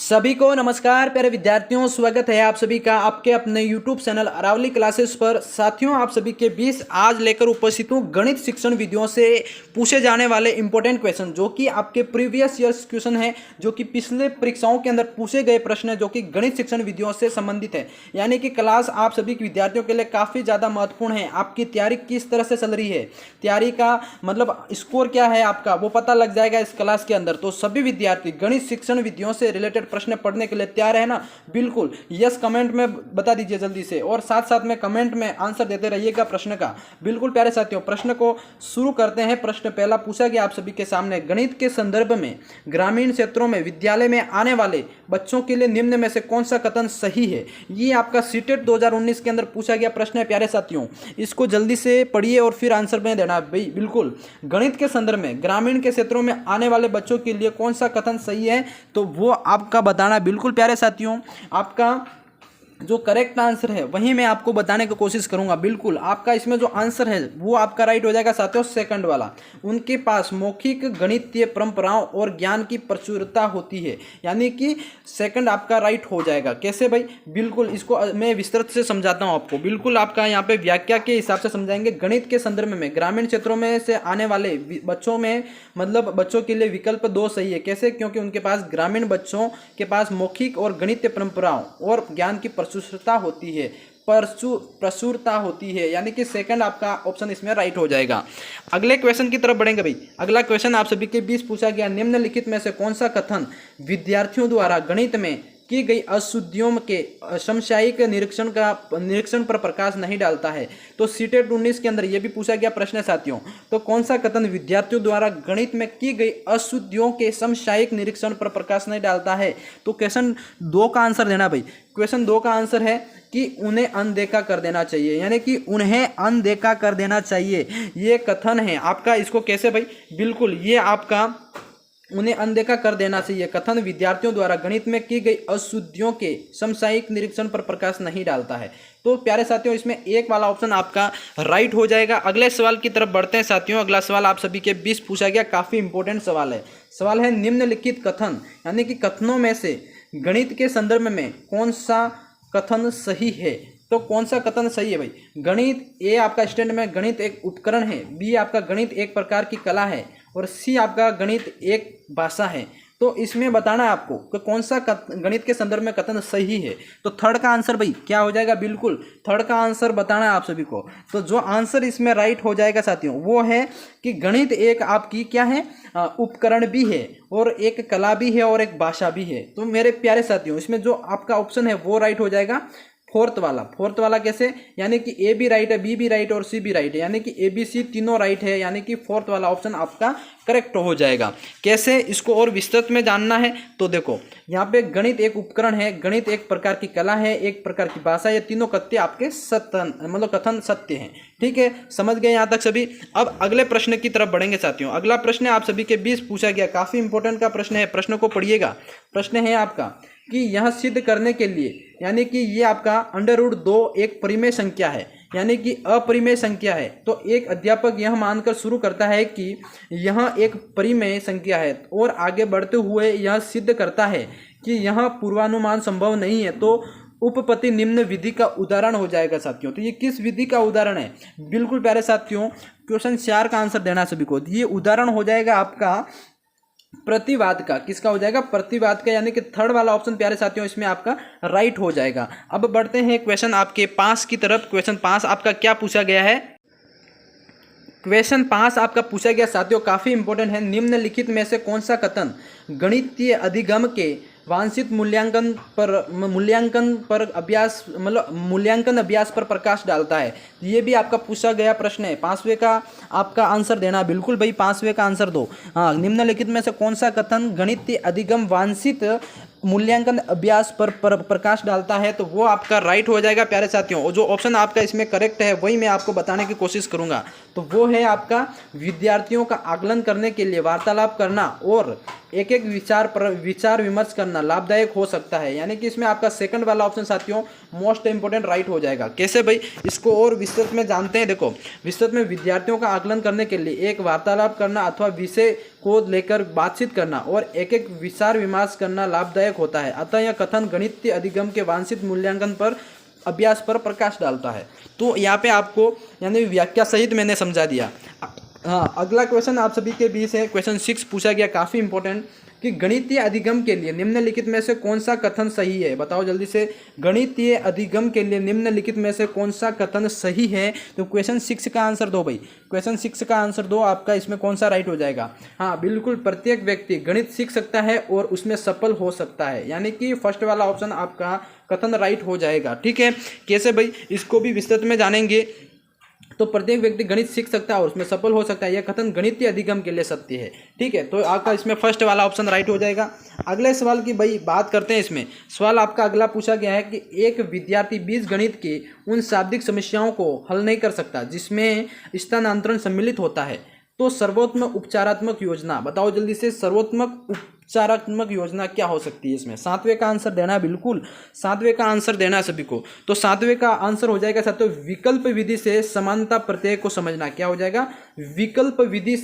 सभी को नमस्कार प्यारे विद्यार्थियों, स्वागत है आप सभी का आपके अपने YouTube चैनल अरावली क्लासेस पर। साथियों, आप सभी के बीच आज लेकर उपस्थित हूँ गणित शिक्षण विधियों से पूछे जाने वाले इंपॉर्टेंट क्वेश्चन, जो कि आपके प्रीवियस ईयर्स क्वेश्चन है, जो कि पिछले परीक्षाओं के अंदर पूछे गए प्रश्न है, जो कि गणित शिक्षण विधियों से संबंधित है। यानी कि क्लास आप सभी विद्यार्थियों के लिए काफ़ी ज़्यादा महत्वपूर्ण है। आपकी तैयारी किस तरह से चल रही है, तैयारी का मतलब स्कोर क्या है आपका, वो पता लग जाएगा इस क्लास के अंदर। तो सभी विद्यार्थी गणित शिक्षण विधियों से रिलेटेड प्रश्न पढ़ने के लिए तैयार है ना? बिल्कुल यस कमेंट में बता दीजिए जल्दी से, और साथ साथ में कमेंट में आंसर देते रहिएगा प्रश्न का। बिल्कुल प्यारे साथियों, प्रश्न को शुरू करते हैं। प्रश्न पहला पूछा गया आप सभी के सामने, गणित के संदर्भ में ग्रामीण क्षेत्रों में विद्यालय में आने वाले बच्चों के लिए निम्न में से कौन सा कथन सही है। ये आपका सीटेट 2019 के अंदर पूछा गया प्रश्न है प्यारे साथियों। इसको जल्दी से पढ़िए और फिर आंसर में देना भाई। बिल्कुल गणित के संदर्भ में ग्रामीण के क्षेत्रों में आने वाले बच्चों के लिए कौन सा कथन सही है, तो वो आपका बताना। बिल्कुल प्यारे साथियों, आपका जो करेक्ट आंसर है वही मैं आपको बताने की कोशिश करूंगा। बिल्कुल आपका इसमें जो आंसर है वो आपका राइट हो जाएगा साथियों, सेकंड वाला। उनके पास मौखिक गणितीय परंपराओं और ज्ञान की प्रचुरता होती है, यानी कि सेकंड आपका राइट हो जाएगा। कैसे भाई? बिल्कुल इसको मैं विस्तृत से समझाता हूं आपको। बिल्कुल आपका यहाँ पे व्याख्या के हिसाब से समझाएंगे। गणित के संदर्भ में ग्रामीण क्षेत्रों में से आने वाले बच्चों में मतलब बच्चों के लिए विकल्प 2 सही है। कैसे? क्योंकि उनके पास ग्रामीण बच्चों के पास मौखिक और गणितीय परंपराओं और ज्ञान की प्रचुरता होती है, प्रचुरता होती है, यानी कि सेकंड आपका ऑप्शन इसमें राइट हो जाएगा। अगले क्वेश्चन की तरफ बढ़ेंगे भाई। अगला क्वेश्चन आप सभी के बीच पूछा गया, निम्नलिखित में से कौन सा कथन विद्यार्थियों द्वारा गणित में की गई अशुद्धियों के समसामयिक निरीक्षण पर प्रकाश नहीं डालता है। तो सीटेट 19 के अंदर यह भी पूछा गया प्रश्न है साथियों। तो कौन सा कथन विद्यार्थियों द्वारा गणित में की गई अशुद्धियों के समसामयिक निरीक्षण पर प्रकाश नहीं डालता है। तो क्वेश्चन 2 का आंसर देना भाई। क्वेश्चन 2 का आंसर है कि उन्हें अनदेखा कर देना चाहिए, यानी कि उन्हें अनदेखा कर देना चाहिए। ये कथन है आपका। इसको कैसे भाई? बिल्कुल ये आपका उन्हें अनदेखा कर देना चाहिए कथन विद्यार्थियों द्वारा गणित में की गई अशुद्धियों के समसामयिक निरीक्षण पर प्रकाश नहीं डालता है। तो प्यारे साथियों, इसमें एक वाला ऑप्शन आपका राइट हो जाएगा। अगले सवाल की तरफ बढ़ते हैं साथियों। अगला सवाल आप सभी के बीच पूछा गया, काफ़ी इंपॉर्टेंट सवाल है। सवाल है, निम्नलिखित कथन यानी कि कथनों में से गणित के संदर्भ में कौन सा कथन सही है। तो कौन सा कथन सही है भाई? गणित ए आपका स्टैंड में गणित एक उपकरण है, बी आपका गणित एक प्रकार की कला है, और सी आपका गणित एक भाषा है। तो इसमें बताना है आपको कि कौन सा गणित के संदर्भ में कथन सही है। तो थर्ड का आंसर भाई क्या हो जाएगा? बिल्कुल थर्ड का आंसर बताना है आप सभी को। तो जो आंसर इसमें राइट हो जाएगा साथियों वो है कि गणित एक आपकी क्या है, उपकरण भी है, और एक कला भी है, और एक भाषा भी है। तो मेरे प्यारे साथियों, इसमें जो आपका ऑप्शन है वो राइट हो जाएगा, फोर्थ वाला। कैसे? यानी कि ए भी राइट है, बी भी राइट और सी भी राइट है, यानी कि ए बी सी तीनों राइट है, यानी कि फोर्थ वाला ऑप्शन आपका करेक्ट हो जाएगा। कैसे? इसको और विस्तृत में जानना है तो देखो, यहाँ पे गणित एक उपकरण है, गणित एक प्रकार की कला है, एक प्रकार की भाषा, ये तीनों कथ्य आपके कथन सत्य हैं। ठीक है, समझ गए यहाँ तक सभी? अब अगले प्रश्न की तरफ बढ़ेंगे साथियों। अगला प्रश्न आप सभी के बीच पूछा गया, काफी इंपॉर्टेंट का प्रश्न है। प्रश्न को पढ़िएगा। प्रश्न है आपका कि यह सिद्ध करने के लिए, यानी कि ये आपका √2 एक परिमेय संख्या है, यानी कि अपरिमेय संख्या है। तो एक अध्यापक यह मानकर शुरू करता है कि यह एक परिमेय संख्या है, और आगे बढ़ते हुए यह सिद्ध करता है कि यह पूर्वानुमान संभव नहीं है। तो उपपत्ति निम्न विधि का उदाहरण हो जाएगा साथियों। तो ये किस विधि का उदाहरण है? बिल्कुल प्यारे साथियों, क्वेश्चन 4 का आंसर देना सभी को। ये उदाहरण हो जाएगा आपका प्रतिवाद का। किसका हो जाएगा? प्रतिवाद का, यानी कि थर्ड वाला ऑप्शन प्यारे साथियों इसमें आपका राइट हो जाएगा। अब बढ़ते हैं क्वेश्चन आपके 5 की तरफ। क्वेश्चन 5 आपका क्या पूछा गया है? क्वेश्चन 5 आपका पूछा गया साथियों, काफी इंपॉर्टेंट है। निम्नलिखित में से कौन सा कथन गणितीय अधिगम के वांछित मूल्यांकन अभ्यास पर प्रकाश डालता है? ये भी आपका पूछा गया प्रश्न है। 5वें का आपका आंसर देना। बिल्कुल भाई 5वें का आंसर दो। हाँ, निम्नलिखित में से कौन सा कथन गणितीय अधिगम वांछित मूल्यांकन अभ्यास पर प्रकाश डालता है? तो वो आपका राइट हो जाएगा प्यारे साथियों। और जो ऑप्शन आपका इसमें करेक्ट है वही मैं आपको बताने की कोशिश करूंगा। तो वो है आपका विद्यार्थियों का आकलन करने के लिए वार्तालाप करना और एक एक विचार विमर्श करना लाभदायक हो सकता है, यानी कि इसमें आपका सेकंड वाला ऑप्शन साथियों मोस्ट इंपोर्टेंट राइट हो जाएगा। कैसे भाई? इसको और विस्तृत में जानते हैं। देखो, विस्तृत में विद्यार्थियों का आकलन करने के लिए एक वार्तालाप करना अथवा विषय को लेकर बातचीत करना और एक एक विचार विमर्श करना लाभदायक होता है। अतः यह कथन गणितीय अधिगम के वांछित मूल्यांकन पर अभ्यास पर प्रकाश डालता है। तो यहाँ पे आपको यानी व्याख्या सहित मैंने समझा दिया। हाँ, अगला क्वेश्चन आप सभी के बीच है, क्वेश्चन 6 पूछा गया, काफ़ी इंपॉर्टेंट, कि गणितीय अधिगम के लिए निम्नलिखित में से कौन सा कथन सही है। बताओ जल्दी से, गणितीय अधिगम के लिए निम्नलिखित में से कौन सा कथन सही है। तो क्वेश्चन 6 का आंसर दो भाई, क्वेश्चन 6 का आंसर दो, आपका इसमें कौन सा राइट हो जाएगा। हाँ बिल्कुल, प्रत्येक व्यक्ति गणित सीख सकता है और उसमें सफल हो सकता है, यानी कि फर्स्ट वाला ऑप्शन आपका कथन राइट हो जाएगा। ठीक है, कैसे भाई, इसको भी विस्तृत में जानेंगे। तो प्रत्येक व्यक्ति गणित सीख सकता है और उसमें सफल हो सकता है, यह कथन गणितीय अधिगम के लिए सत्य है। ठीक है, तो आपका इसमें फर्स्ट वाला ऑप्शन राइट हो जाएगा। अगले सवाल की भाई बात करते हैं। इसमें सवाल आपका अगला पूछा गया है कि एक विद्यार्थी बीजगणित की उन शाब्दिक समस्याओं को हल नहीं कर सकता जिसमें स्थानांतरण सम्मिलित होता है, तो सर्वोत्तम उपचारात्मक योजना, बताओ जल्दी से, सर्वोत्तम उपचारात्मक योजना क्या हो सकती है। इसमें 7वें का आंसर देना है, बिल्कुल 7वें का आंसर देना है सभी को। तो 7वें का आंसर हो जाएगा साथियों, विकल्प विधि से समानता प्रत्यय को समझना। क्या हो जाएगा, विकल्प विधि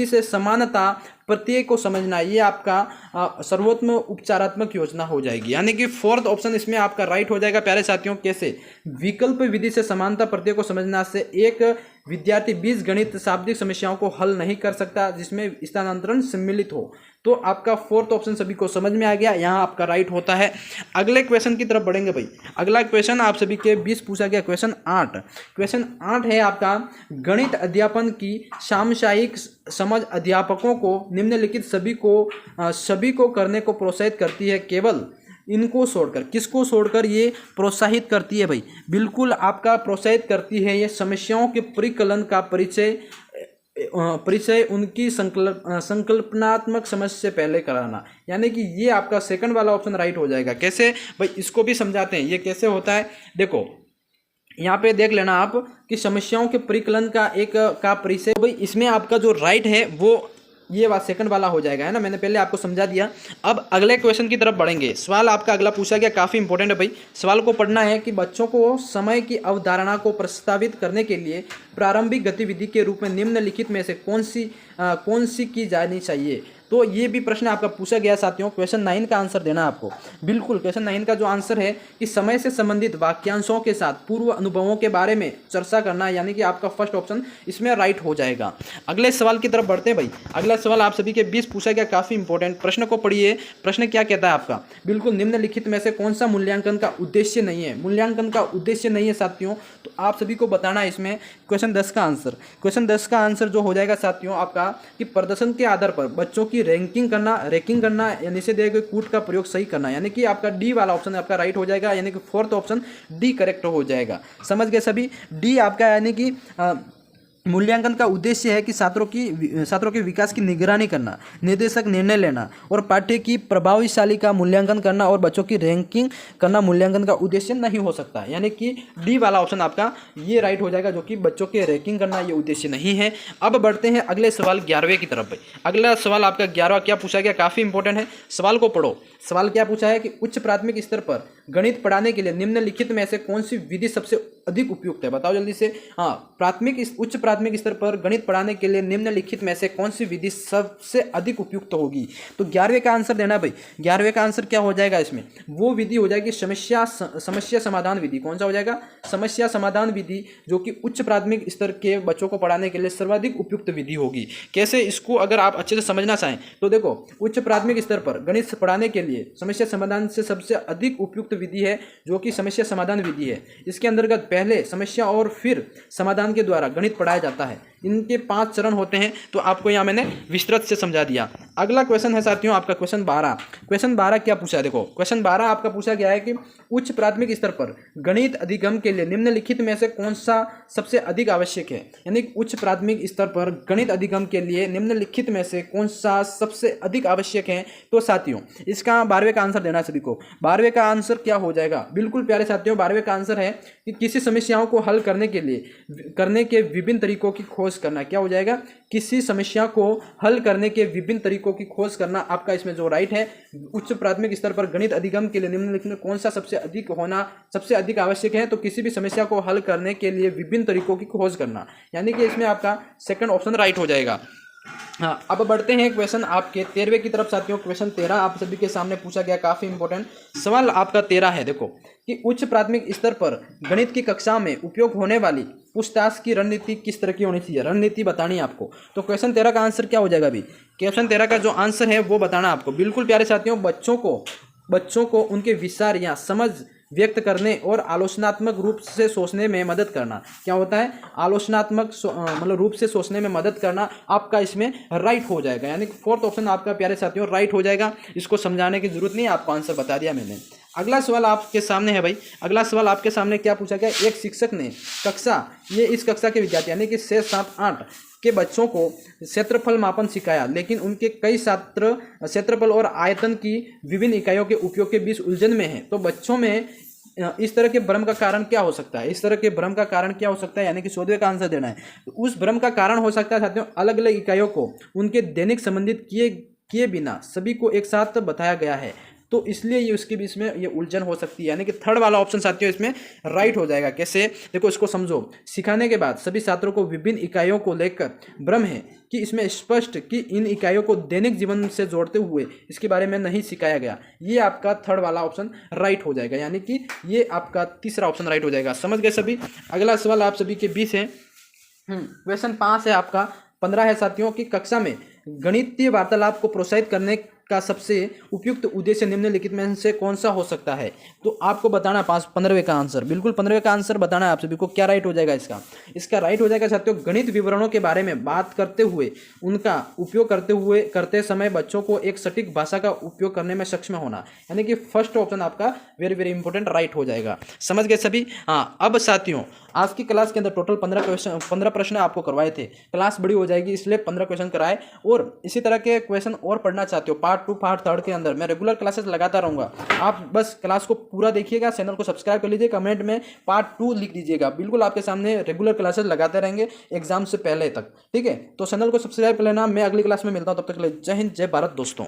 से समानता प्रत्यय को समझना, ये आपका सर्वोत्तम उपचारात्मक योजना हो जाएगी। यानी कि फोर्थ ऑप्शन इसमें आपका राइट हो जाएगा प्यारे साथियों। कैसे, विकल्प विधि से समानता प्रत्यय को समझना से एक विद्यार्थी बीजगणित शाब्दिक समस्याओं को हल नहीं कर सकता जिसमें स्थानांतरण सम्मिलित हो। तो आपका फोर्थ ऑप्शन सभी को समझ में आ गया, यहाँ आपका राइट होता है। अगले क्वेश्चन की तरफ बढ़ेंगे भाई। अगला क्वेश्चन आप सभी के 20 पूछा गया, क्वेश्चन 8। क्वेश्चन 8 है आपका, गणित अध्यापन की सामसायिक समझ अध्यापकों को निम्नलिखित सभी को करने को प्रोत्साहित करती है, केवल इनको छोड़कर। किसको छोड़कर ये प्रोत्साहित करती है भाई, बिल्कुल आपका प्रोत्साहित करती है ये समस्याओं के परिकलन का परिचय उनकी संकल्पनात्मक समझ से पहले कराना। यानी कि ये आपका सेकंड वाला ऑप्शन राइट हो जाएगा। कैसे भाई, इसको भी समझाते हैं, ये कैसे होता है। देखो यहाँ पे देख लेना आप कि समस्याओं के परिकलन का परिचय, भाई इसमें आपका जो राइट है वो ये बात सेकंड वाला हो जाएगा, है ना, मैंने पहले आपको समझा दिया। अब अगले क्वेश्चन की तरफ बढ़ेंगे। सवाल आपका अगला पूछा गया, काफ़ी इंपॉर्टेंट है भाई। सवाल को पढ़ना है कि बच्चों को समय की अवधारणा को प्रस्तावित करने के लिए प्रारंभिक गतिविधि के रूप में निम्नलिखित में से कौन सी की जानी चाहिए। तो ये भी प्रश्न आपका पूछा गया साथियों। क्वेश्चन 9 का आंसर देना आपको, बिल्कुल क्वेश्चन 9 का जो आंसर है कि समय से संबंधित वाक्यांशों के साथ पूर्व अनुभवों के बारे में चर्चा करना, यानी कि आपका फर्स्ट ऑप्शन इसमें राइट हो जाएगा। अगले सवाल की तरफ बढ़ते हैं भाई। अगला सवाल आप सभी के 20 पूछा गया, काफ़ी इंपॉर्टेंट। प्रश्न को पढ़िए, प्रश्न क्या कहता है आपका, बिल्कुल निम्नलिखित में से कौन सा मूल्यांकन का उद्देश्य नहीं है। मूल्यांकन का उद्देश्य नहीं है साथियों, तो आप सभी को बताना है इसमें क्वेश्चन 10 का आंसर। क्वेश्चन 10 का आंसर जो हो जाएगा साथियों आपका, कि प्रदर्शन के आधार पर बच्चों की रैंकिंग करना या नीचे दिए गए कूट का प्रयोग सही करना, यानी कि आपका डी वाला ऑप्शन आपका राइट हो जाएगा। यानी कि फोर्थ ऑप्शन डी करेक्ट हो जाएगा। समझ गए सभी, डी आपका यानी कि मूल्यांकन का उद्देश्य है कि छात्रों के विकास की निगरानी करना, निर्देशक निर्णय लेना और पाठ्य की प्रभावशाली का मूल्यांकन करना और बच्चों की रैंकिंग करना मूल्यांकन का उद्देश्य नहीं हो सकता। यानी कि डी वाला ऑप्शन आपका ये राइट हो जाएगा, जो कि बच्चों के रैंकिंग करना ये उद्देश्य नहीं है। अब बढ़ते हैं अगले सवाल 11वें की तरफ। अगला सवाल आपका 11वां क्या पूछा गया, काफ़ी इंपॉर्टेंट है, सवाल को पढ़ो। सवाल क्या पूछा है कि उच्च प्राथमिक स्तर पर गणित पढ़ाने के लिए निम्नलिखित में से कौन सी विधि सबसे अधिक उपयुक्त है। बताओ जल्दी से। हाँ, उच्च प्राथमिक स्तर पर गणित पढ़ाने के लिए निम्नलिखित में से कौन सी विधि सबसे अधिक उपयुक्त होगी। तो 11वें का आंसर देना भाई। 11वें का आंसर क्या हो जाएगा इसमें, वो विधि हो जाएगी समस्या समाधान विधि। कौन सा हो जाएगा, समस्या समाधान विधि, जो कि उच्च प्राथमिक स्तर के बच्चों को पढ़ाने के लिए सर्वाधिक उपयुक्त विधि होगी। कैसे, इसको अगर आप अच्छे से समझना चाहें तो देखो, उच्च प्राथमिक स्तर पर गणित पढ़ाने के लिए समस्या समाधान से सबसे अधिक उपयुक्त विधि है जो कि समस्या समाधान विधि है। इसके अंतर्गत पहले समस्या और फिर समाधान के द्वारा गणित पढ़ाया जाता है। इनके 5 चरण होते हैं, तो आपको यहाँ मैंने विस्तृत से समझा दिया। अगला क्वेश्चन है साथियों आपका क्वेश्चन 12। क्वेश्चन 12 क्या पूछा है, देखो क्वेश्चन 12 आपका पूछा गया है कि उच्च प्राथमिक स्तर पर गणित अधिगम के लिए निम्नलिखित में से कौन सा सबसे अधिक आवश्यक है। यानी उच्च प्राथमिक स्तर पर गणित अधिगम के लिए निम्नलिखित में से कौन सा सबसे अधिक आवश्यक है। तो साथियों इसका 12वें का आंसर देना सभी को। 12वें का आंसर क्या हो जाएगा, बिल्कुल प्यारे साथियों, 12वें का आंसर है कि किसी समस्याओं को हल करने के विभिन्न तरीकों की खोज करना। क्या हो जाएगा, किसी समस्या को हल करने के विभिन्न तरीकों की खोज करना। आपका इसमें जो राइट है, उच्च प्राथमिक स्तर पर गणित अधिगम के लिए निम्नलिखित में कौन सा सबसे अधिक आवश्यक है। तो किसी भी समस्या को हल करने के लिए विभिन्न तरीकों की खोज करना, यानी कि इसमें आपका सेकंड ऑप्शन राइट हो जाएगा। हाँ, अब बढ़ते हैं क्वेश्चन आपके 13वें की तरफ साथियों। क्वेश्चन 13 आप सभी के सामने पूछा गया, काफ़ी इंपॉर्टेंट सवाल आपका 13 है। देखो कि उच्च प्राथमिक स्तर पर गणित की कक्षा में उपयोग होने वाली पूछताछ की रणनीति किस तरह की होनी चाहिए, रणनीति बतानी है आपको। तो क्वेश्चन 13 का आंसर क्या हो जाएगा अभी? क्वेश्चन 13 का जो आंसर है वो बताना आपको। बिल्कुल प्यारे साथियों, बच्चों को उनके विचार या समझ व्यक्त करने और आलोचनात्मक रूप से सोचने में मदद करना। क्या होता है? आलोचनात्मक मतलब रूप से सोचने में मदद करना आपका इसमें राइट हो जाएगा, यानी कि फोर्थ ऑप्शन आपका प्यारे साथियों राइट हो जाएगा। इसको समझाने की जरूरत नहीं है, आपको आंसर बता दिया मैंने। अगला सवाल आपके सामने है भाई। अगला सवाल आपके सामने क्या पूछा गया? एक शिक्षक ने इस कक्षा के विद्यार्थी यानी कि 6, 7, 8 के बच्चों को क्षेत्रफल मापन सिखाया, लेकिन उनके कई छात्र क्षेत्रफल और आयतन की विभिन्न इकाइयों के उपयोग के बीच उलझन में हैं। तो बच्चों में इस तरह के भ्रम का कारण क्या हो सकता है? इस तरह के भ्रम का कारण क्या हो सकता है, यानी कि 14वें का आंसर देना है। तो उस भ्रम का कारण हो सकता है साथियों, अलग अलग इकाइयों को उनके दैनिक संबंधित किए बिना सभी को एक साथ बताया गया है, तो इसलिए ये उसके बीच में ये उलझन हो सकती है। यानी कि थर्ड वाला ऑप्शन साथियों इसमें राइट हो जाएगा। कैसे? देखो इसको समझो। सिखाने के बाद सभी छात्रों को विभिन्न इकाइयों को लेकर भ्रम है कि इसमें स्पष्ट कि इन इकाइयों को दैनिक जीवन से जोड़ते हुए इसके बारे में नहीं सिखाया गया। ये आपका थर्ड वाला ऑप्शन राइट हो जाएगा, यानी कि ये आपका तीसरा ऑप्शन राइट हो जाएगा। समझ गए सभी? अगला सवाल आप सभी के बीच है। क्वेश्चन 5 है आपका 15 है साथियों की कक्षा में गणितीय वार्तालाप को प्रोत्साहित करने का सबसे उपयुक्त उद्देश्य निम्नलिखित में से कौन सा हो सकता है? तो आपको बताना है 15वें का आंसर। बिल्कुल 15वें का आंसर बताना है आप सभी को। क्या राइट हो जाएगा इसका राइट हो जाएगा साथियों, गणित विवरणों के बारे में बात करते हुए उनका उपयोग करते समय बच्चों को एक सटीक भाषा का उपयोग करने में सक्षम होना, यानी कि फर्स्ट ऑप्शन आपका वेरी वेरी इंपॉर्टेंट राइट हो जाएगा। समझ गए सभी? हाँ, अब साथियों आज की क्लास के अंदर टोटल 15 प्रश्न आपको करवाए थे। क्लास बड़ी हो जाएगी इसलिए 15 क्वेश्चन कराए, और इसी तरह के क्वेश्चन और पढ़ना चाहते हो पार्ट 2 पार्ट 3 के अंदर मैं रेगुलर क्लासेस लगाता रहूँगा। आप बस क्लास को पूरा देखिएगा, चैनल को सब्सक्राइब कर लीजिए, कमेंट में पार्ट 2 लिख दीजिएगा। बिल्कुल आपके सामने रेगुलर क्लासेस लगाते रहेंगे एग्जाम से पहले तक, ठीक है? तो चैनल को सब्सक्राइब कर लेना। मैं अगली क्लास में मिलता हूँ, तब तक के लिए जय हिंद, जय भारत दोस्तों।